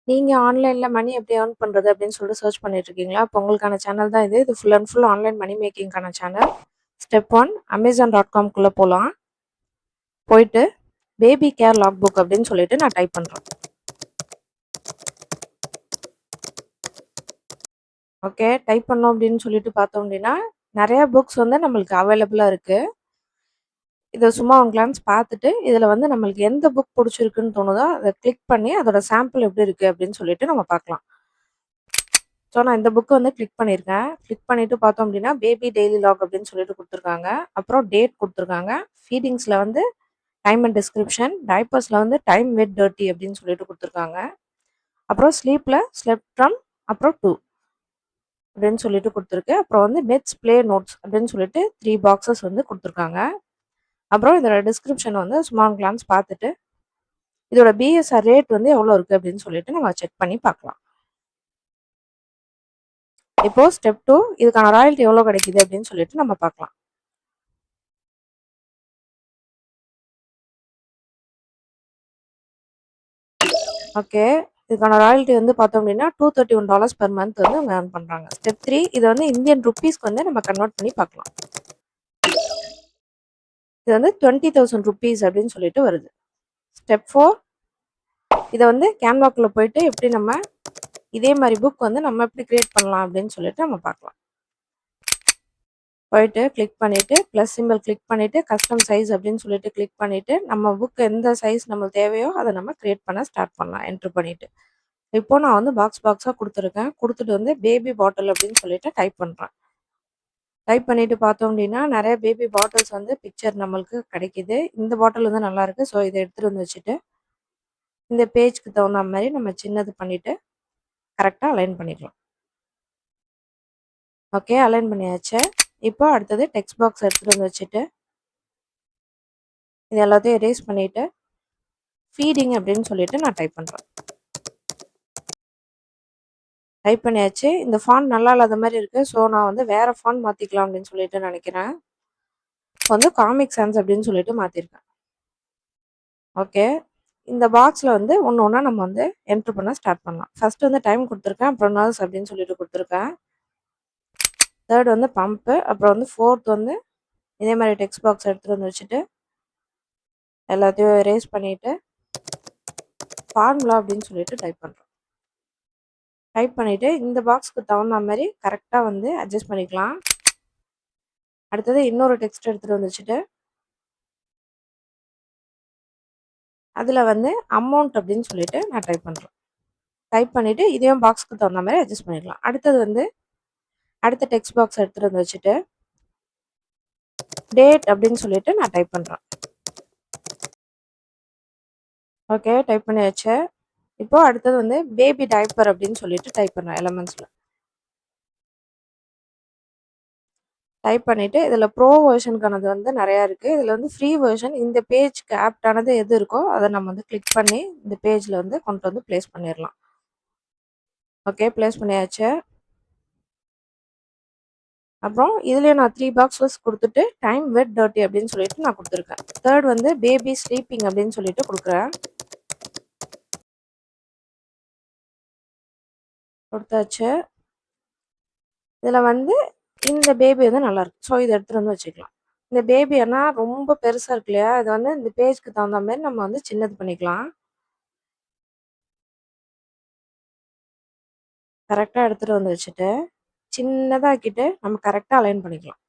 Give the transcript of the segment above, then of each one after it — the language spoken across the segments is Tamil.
நீங்க ஆன்லைன்ல மணி எப்படி ஏர்ன் பண்றது அப்படின்னு சொல்லிட்டு சர்ச் பண்ணிட்டு இருக்கீங்களா? அப்போ உங்களுக்கான சேனல் தான் இது. இது full and full online money மேக்கிங்கான சேனல். ஸ்டெப் 1 Amazon.comக்குள்ள போலாம். போயிட்டு பேபி கேர் லாக் புக் அப்படின்னு சொல்லிட்டு நான் டைப் பண்றேன். ஓகே. டைப் பண்ணோம் அப்படின்னு சொல்லிட்டு பார்த்தோம் அப்படின்னா, நெறைய புக்ஸ் வந்து நம்மளுக்கு அவைலபிளா இருக்கு. இத சும்மா ஒரு கிளான்ஸ் பார்த்துட்டு, இதுல வந்து நம்மளுக்கு எந்த புக் புடிச்சிருக்குன்னு தோணுதோ, அத கிளிக் பண்ணி அதோட சாம்பிள் எப்படி இருக்கு அப்படின்னு சொல்லிட்டு நம்ம பார்க்கலாம். ஸோ, நான் இந்த புக் வந்து கிளிக் பண்ணியிருக்கேன். கிளிக் பண்ணிட்டு பார்த்தோம் அப்படின்னா, பேபி டெய்லி லாக் அப்படின்னு சொல்லிட்டு குடுத்துருக்காங்க. அப்புறம் டேட் குடுத்துருக்காங்க. ஃபீடிங்ஸ்ல வந்து டைம் அண்ட் டிஸ்கிரிப்ஷன், டைப்பர்ஸ்ல வந்து டைம் வித் டர்ட்டி அப்படின்னு சொல்லிட்டு குடுத்துருக்காங்க. அப்புறம் ஸ்லீப்ல ஸ்லெப்ட் ஃப்ரம் அப்புறம் 2 அப்படின்னு சொல்லிட்டு குடுத்துருக்கு. அப்புறம் வந்து மித்ஸ், ப்ளே நோட்ஸ் அப்படின்னு சொல்லிட்டு 3 பாக்ஸஸ் வந்து குடுத்துருக்காங்க. அப்புறம் இதோட டிஸ்கிரிப்ஷன் வந்து சும்மா கிளான்ஸ் பார்த்துட்டு, இதோட பிஎஸ்ஆர் ரேட் வந்து எவ்வளோ இருக்கு அப்படின்னு சொல்லிட்டு நம்ம செக் பண்ணி பார்க்கலாம். இப்போ ஸ்டெப் 2 இதுக்கான ராயல்டி எவ்வளோ கிடைக்குது அப்படின்னு சொல்லிட்டு நம்ம பார்க்கலாம். ஓகே. இதுக்கான ராயல்டி வந்து பார்த்தோம் அப்படின்னா $231 பெர் மந்த் வந்து அவங்க ஏர்ன் பண்றாங்க. ஸ்டெப் 3 இத வந்து இந்தியன் ரூப்பீஸ்க்கு வந்து நம்ம கன்வெர்ட் பண்ணி பார்க்கலாம். இது வந்து ₹20,000 அப்படின்னு சொல்லிட்டு வருது. ஸ்டெப் 4 இத வந்து கேன்வாக்குள்ள போயிட்டு எப்படி நம்ம இதே மாரி புக் வந்து நம்ம எப்படி கிரியேட் பண்ணலாம் அப்படின்னு சொல்லிட்டு நம்ம பார்க்கலாம். போயிட்டு கிளிக் பண்ணிட்டு பிளஸ் சிம்பல் கிளிக் பண்ணிட்டு கஸ்டம் சைஸ் அப்படின்னு சொல்லிட்டு கிளிக் பண்ணிட்டு நம்ம புக் எந்த சைஸ் நம்மளுக்கு தேவையோ அதை நம்ம கிரியேட் பண்ண ஸ்டார்ட் பண்ணலாம் என்ட்ரு பண்ணிட்டு. இப்போ நான் வந்து பாக்ஸா குடுத்துருக்கேன். குடுத்துட்டு வந்து பேபி பாட்டில் அப்படின்னு சொல்லிட்டு டைப் பண்றேன். டைப் பண்ணிட்டு பார்த்தோம் அப்படின்னா, நெறைய பேபி பாட்டில்ஸ் வந்து பிக்சர் நம்மளுக்கு கிடைக்குது. இந்த பாட்டில் வந்து நல்லாயிருக்கு. ஸோ, இத எடுத்துட்டு வந்து வச்சுட்டு, இந்த பேஜ்க்கு தகுந்தா மாரி நம்ம சின்னது பண்ணிட்டு, கரெக்ட்டா அலைன் பண்ணிக்கலாம். ஓகே. அலைன் பண்ணியாச்சு. இப்போ அடுத்தது டெக்ஸ்ட் பாக்ஸ் எடுத்துட்டு வந்து வச்சுட்டு, இது எல்லாத்தையும் எரேஸ் பண்ணிட்டு, ஃபீடிங் அப்படின்னு சொல்லிட்டு நான் டைப் பண்றேன். டைப் பண்ணியாச்சு. இந்த ஃபாண்ட் நல்லா இல்லாத மாரி இருக்கு. ஸோ, நான் வந்து வேற ஃபாண்ட் மாத்திக்கலாம் அப்படின்னு சொல்லிட்டு நெனைக்கிறேன். இப்போ வந்து காமிக் சான்ஸ் அப்படின்னு சொல்லிட்டு மாத்திருக்கேன். ஓகே. இந்த பாக்ஸ்ல வந்து ஒண்ணு ஒண்ணா நம்ம வந்து என்டர் பண்ண ஸ்டார்ட் பண்ணலாம். ஃபர்ஸ்ட் வந்து டைம் குடுத்துருக்கேன். அப்புறம் நர்ஸ் அப்படின்னு சொல்லிட்டு குடுத்துருக்கேன். 3 வந்து பம்ப். அப்புறம் வந்து 4த் வந்து இதே மாரி டெக்ஸ்ட் பாக்ஸ் எடுத்துட்டு வந்து வச்சுட்டு, எல்லாத்தையும் எரேஸ் பண்ணிட்டு, ஃபார்முலா அப்படின்னு சொல்லிட்டு டைப் பண்றோம். டைப் பண்ணிட்டு இந்த பாக்ஸ்க்கு தகுந்தா மாரி கரெக்ட்டா வந்து அட்ஜஸ்ட் பண்ணிக்கலாம். அடுத்தது இன்னொரு டெக்ஸ்ட் எடுத்துட்டு வந்து வச்சுட்டு, அதுல வந்து அமௌண்ட் அப்படின்னு சொல்லிட்டு நான் டைப் பண்றேன். டைப் பண்ணிட்டு இதையும் பாக்ஸ்க்கு தகுந்த மாரி அட்ஜஸ்ட் பண்ணிக்கலாம். அடுத்தது வந்து அடுத்த டெக்ஸ்ட் பாக்ஸ் எடுத்துட்டு வந்து வச்சுட்டு, டேட் அப்படின்னு சொல்லிட்டு நான் டைப் பண்றேன். ஓகே. டைப் பண்ணியாச்சு. இப்போ அடுத்தது வந்து பேபி டைப்பர் அப்படின்னு சொல்லிட்டு டைப் பண்றேன் எலமெண்ட்ஸ்ல. டைப் பண்ணிட்டு இதில ப்ரோ வெர்ஷனுக்கானது வந்து நெறையா இருக்கு. இதில வந்து ஃப்ரீ வெர்ஷன் இந்த பேஜ்க்கு ஆப்ட்டானது எது இருக்கோ, அத நம்ம வந்து கிளிக் பண்ணி இந்த பேஜ்ல வந்து கொண்டு வந்து பிளேஸ் பண்ணிரலாம். ஓகே. பிளேஸ் பண்ணியாச்சு. அப்புறம் இதுலயும் நான் 3 பாக்ஸஸ் குடுத்துட்டு டைம் வித் டர்ட்டி அப்படின்னு சொல்லிட்டு நான் குடுத்துருக்கேன். 3 வந்து பேபி ஸ்லீப்பிங் அப்படின்னு சொல்லிட்டு குடுக்குறேன். குடுத்தாச்சு. இதில வந்து இந்த பேபி வந்து நல்லாயிருக்கு. ஸோ, இத எடுத்துட்டு வந்து வச்சுக்கலாம். இந்த பேபி ஆனா ரொம்ப பெருசா இருக்கு இல்லையா? இத வந்து இந்த பேஜ்க்கு தகுந்த மாரி நம்ம வந்து சின்னது பண்ணிக்கலாம். கரெக்ட்டா எடுத்துட்டு வந்து வச்சுட்டு, சின்னதா ஆக்கிட்டு நம்ம கரெக்ட்டா அலைன் பண்ணிக்கலாம்.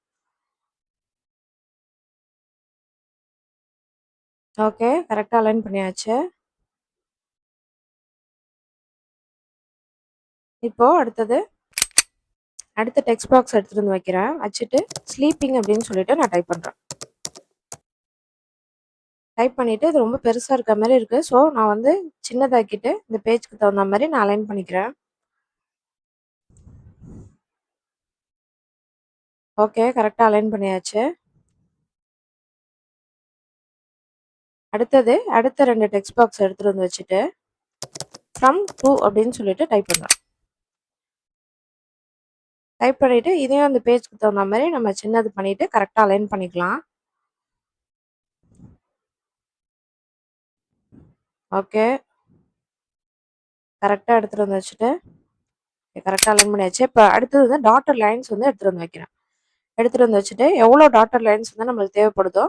ஓகே. கரெக்ட்டா அலைன் பண்ணியாச்சு. இப்போ அடுத்தது, அடுத்த டெக்ஸ்ட் பாக்ஸ் எடுத்துட்டு வந்து வைக்கிறேன். வச்சுட்டு ஸ்லீப்பிங் அப்படின்னு சொல்லிட்டு நான் டைப் பண்றேன். டைப் பண்ணிட்டு இது ரொம்ப பெருசா இருக்க மாரி இருக்கு. ஸோ, நான் வந்து சின்னதாக்கிட்டு இந்த பேஜ்க்கு தகுந்த மாரி நான் அலைன் பண்ணிக்கிறேன். ஓகே. கரெக்ட்டா அலைன் பண்ணியாச்சு. அடுத்தது, அடுத்த 2 டெக்ஸ்ட் பாக்ஸ் எடுத்துட்டு வந்து வச்சுட்டு, ஃப்ரம் டூ அப்படின்னு சொல்லிட்டு டைப் பண்றேன். டைப் பண்ணிட்டு, இதையும் அந்த பேஜ்க்கு தகுந்த மாரி நம்ம சின்னது பண்ணிட்டு கரெக்ட்டா அலைன் பண்ணிக்கலாம். ஓகே. கரெக்ட்டா எடுத்துட்டு வந்து வச்சுட்டு, கரெக்ட்டா அலைன் பண்ணியாச்சு. இப்ப அடுத்தது வந்து டாட்டட் லைன்ஸ் வந்து எடுத்துட்டு வந்து வைக்கிறேன். எடுத்துட்டு வந்து வச்சுட்டு, எவ்வளோ டாட்டட் லைன்ஸ் வந்து நம்மளுக்கு தேவைப்படுதோ,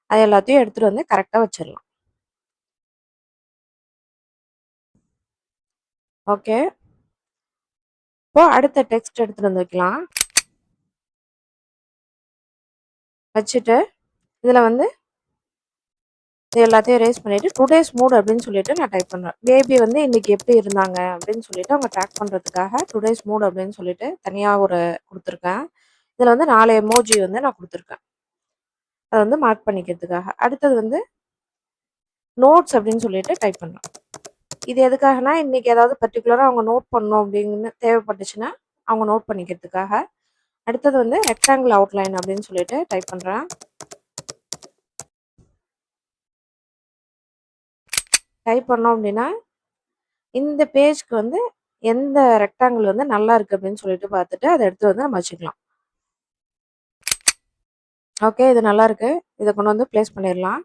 அது எல்லாத்தையும் எடுத்துட்டு வந்து கரெக்ட்டா வச்சிரலாம். ஓகே. இப்போ அடுத்த டெக்ஸ்ட் எடுத்துட்டு வந்து வைக்கலாம். வச்சுட்டு, இதுல வந்து இது எல்லாத்தையும் எரேஸ் பண்ணிட்டு, டுடேஸ் மூட் அப்படின்னு சொல்லிட்டு நான் டைப் பண்றேன். பேபி வந்து இன்னைக்கு எப்படி இருந்தாங்க அப்படின்னு சொல்லிட்டு அவங்க ட்ராக் பண்றதுக்காக டுடேஸ் மூட் அப்படின்னு சொல்லிட்டு தனியா ஒரு குடுத்துருக்கேன். இதுல வந்து 4 எமோஜி வந்து நான் குடுத்துருக்கேன். அத வந்து மார்க் பண்ணிக்கிறதுக்காக. அடுத்தது வந்து நோட்ஸ் அப்படின்னு சொல்லிட்டு டைப் பண்றேன். இது எதுக்காகனா, இன்னைக்கு ஏதாவது பர்ட்டிகுலரா அவங்க நோட் பண்ணணும் அப்படின்னு தேவைப்பட்டுச்சுன்னா, அவங்க நோட் பண்ணிக்கிறதுக்காக. அடுத்தது வந்து ரெக்டாங்கிள் அவுட்லைன் அப்படின்னு சொல்லிட்டு டைப் பண்றேன். டைப் பண்ணோம் அப்படின்னா, இந்த பேஜ்க்கு வந்து எந்த ரெக்டாங்கிள் வந்து நல்லா இருக்கு அப்படின்னு சொல்லிட்டு பார்த்துட்டு, அத எடுத்து வந்து நம்ம வச்சுக்கலாம். ஓகே. இது நல்லாருக்கு. இத கொண்டு வந்து பிளேஸ் பண்ணிரலாம்.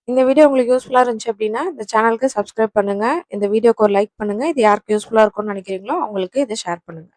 இந்த வீடியோ உங்களுக்கு யூஸ்ஃபுல்லா இருந்துச்சு அப்படின்னா, இந்த சேனலுக்கு சப்ஸ்கிரைப் பண்ணுங்க. இந்த வீடியோக்கு ஒரு லைக் பண்ணுங்க. இது யாருக்கு யூஸ்ஃபுல்லா இருக்கும்னு நினைக்கிறீங்களோ, அவங்களுக்கு இத ஷேர் பண்ணுங்க.